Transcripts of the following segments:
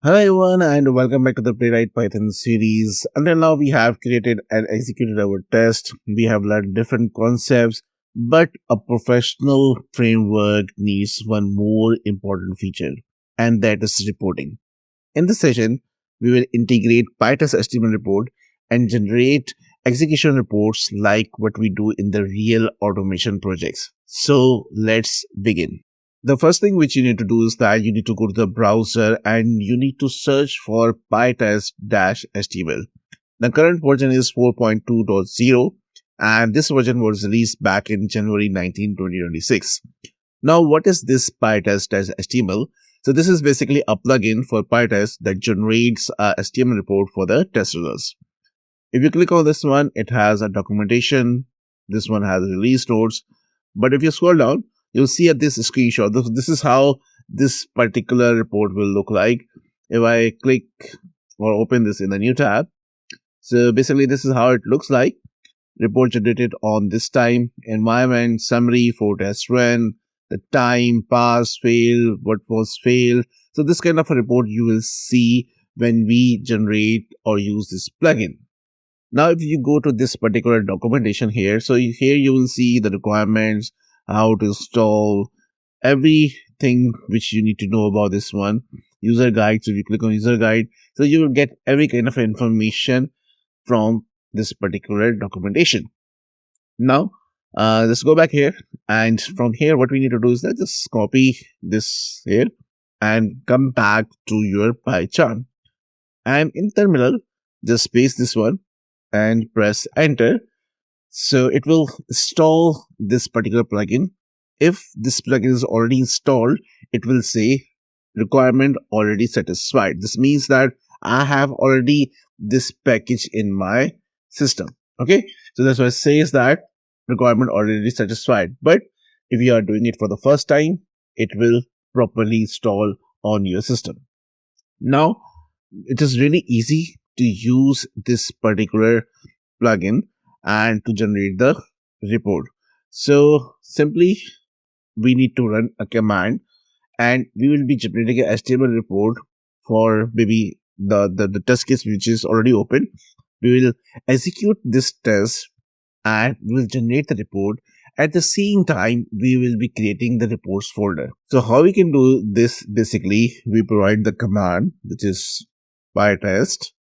Hello everyone and welcome back to the Playwright Python series. Until now we have created and executed our test. We have learned different concepts, but a professional framework needs one more important feature, and that is reporting. In this session, we will integrate Pytest HTML report and generate execution reports like what we do in the real automation projects. So let's begin. The first thing which you need to do is that you need to go to the browser and you need to search for pytest-html. The current version is 4.2.0 and this version was released back in January 19, 2026. Now, what is this pytest-html? So this is basically a plugin for Pytest that generates a HTML report for the test results. If you click on this one, it has a documentation. This one has release notes. But if you scroll down, you'll see at this screenshot, this is how this particular report will look like. If I click or open this in the new tab, so basically this is how it looks like. Report generated on this time, environment, summary, for test run, the time, pass, fail, what was fail. So this kind of a report you will see when we generate or use this plugin. Now, if you go to this particular documentation here, so here you will see the requirements, how to install, everything which you need to know about this one. User guide, so if you click on user guide, so you will get every kind of information from this particular documentation. Now, let's go back here, and from here what we need to do is let's just copy this here and come back to your PyCharm. And in terminal, just paste this one and press enter. So it will install this particular plugin. If this plugin is already installed, it will say requirement already satisfied. This means that I have already this package in my system. Okay, so that's why it says that requirement already satisfied. But if you are doing it for the first time, it will properly install on your system. Now, it is really easy to use this particular plugin and to generate the report. So simply we need to run a command and we will be generating a HTML report for maybe the test case which is already open. We will execute this test and we will generate the report. At the same time, we will be creating the reports folder. So how we can do this? Basically, we provide the command which is pytest.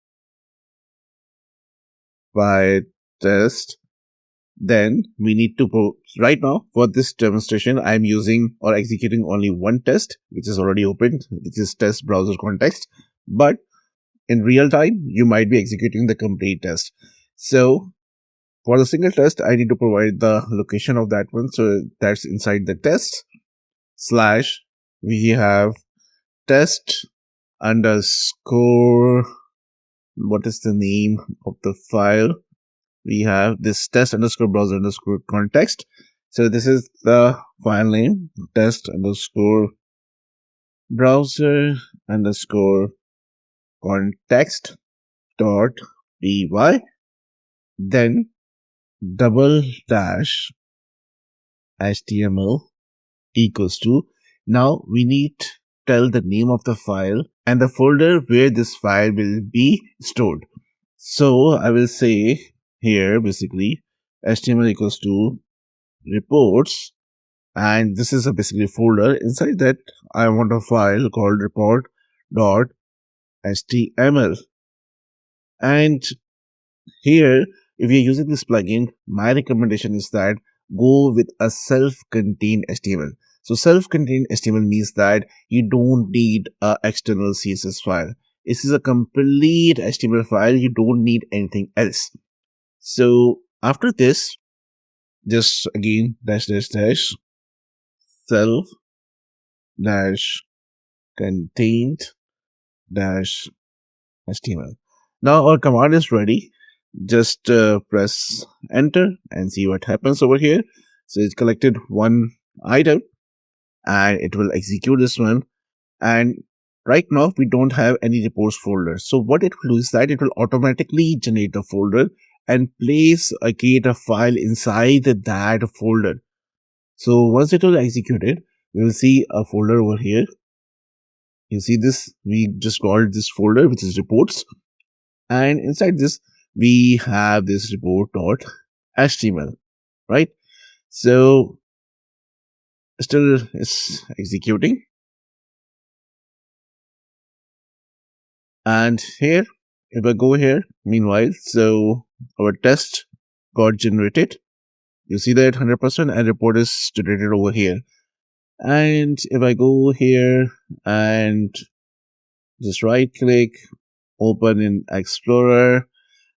Then we need to right now for this demonstration I am using or executing only one test which is already opened, which is test browser context, but in real time you might be executing the complete test. So for the single test I need to provide the location of that one, so that's inside the test slash we have test underscore, what is the name of the file? We have this test underscore browser underscore context. So this is the file name, test underscore browser underscore context dot py. Then double dash HTML equals to, now we need to tell the name of the file and the folder where this file will be stored. So I will say here basically HTML equals to reports, and this is a basically folder. Inside that I want a file called report.html. And here if you're using this plugin, my recommendation is that go with a self-contained HTML. So self-contained HTML means that you don't need an external CSS file. This is a complete HTML file. You don't need anything else. So after this, just again dash self dash contained dash HTML. Now our command is ready. Just press enter and see what happens over here. So it's collected one item and it will execute this one. And right now we don't have any reports folder. So what it will do is that it will automatically generate a folder and create a file inside that folder. So once it will execute it, we will see a folder over here You see this, we just called this folder, which is reports. And inside this, we have this report.html, right? So still it's executing. And here, if I go here, meanwhile, so our test got generated. You see that 100% and report is generated over here. And if I go here and just right click, open in Explorer,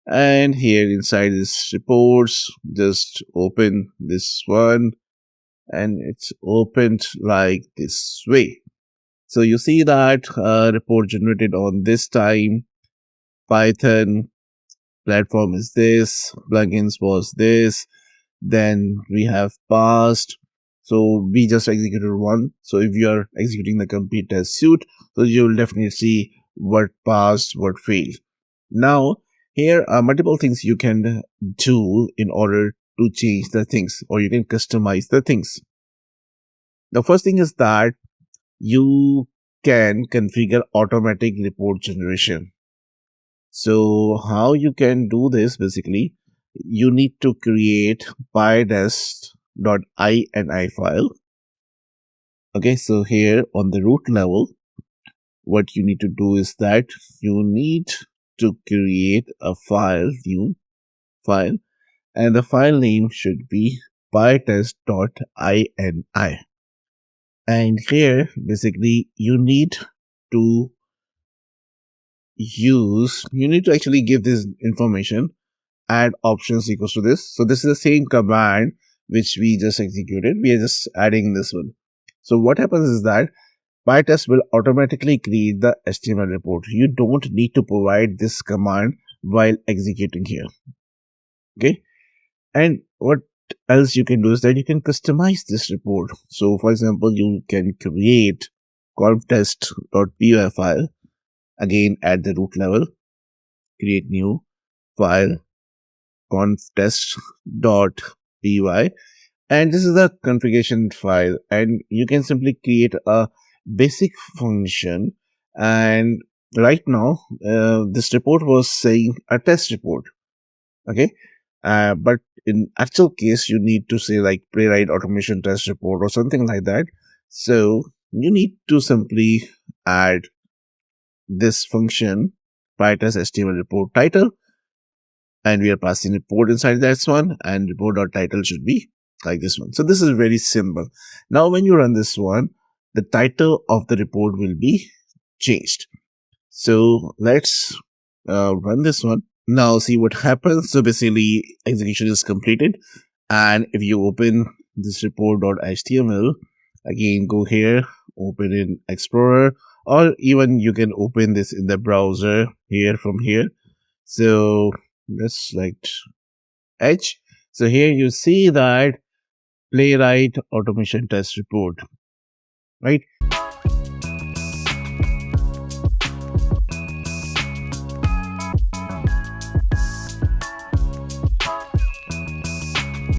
and here inside this reports, just open this one, and it's opened like this way. So you see that report generated on this time. Python platform is this, plugins was this, then we have passed. So we just executed one. So if you are executing the complete test suite, so you will definitely see what passed, what failed. Now, here are multiple things you can do in order to change the things, or you can customize the things. The first thing is that you can configure automatic report generation. So how you can do this, basically, you need to create pytest.ini file. Okay, so here on the root level, what you need to do is that you need to create a new file, and the file name should be pytest.ini. And here, basically, you need to actually give this information, add options equals to this. So this is the same command which we just executed. We are just adding this one. So what happens is that PyTest will automatically create the HTML report. You don't need to provide this command while executing here. Okay. And what else you can do is that you can customize this report. So for example, you can create conftest.py file, again at the root level, create new file conftest.py, and this is the configuration file, and you can simply create a basic function. And right now this report was saying a test report. Okay, but in actual case you need to say like Playwright Automation Test Report or something like that. So you need to simply add this function pytest HTML report title, and we are passing report inside this one, and report.title should be like this one. So this is very simple. Now when you run this one, the title of the report will be changed. So let's run this one. Now see what happens. So basically execution is completed, and if you open this report.html, again go here, open in Explorer, or even you can open this in the browser here from here. So let's select Edge. So here you see that Playwright Automation Test Report, right?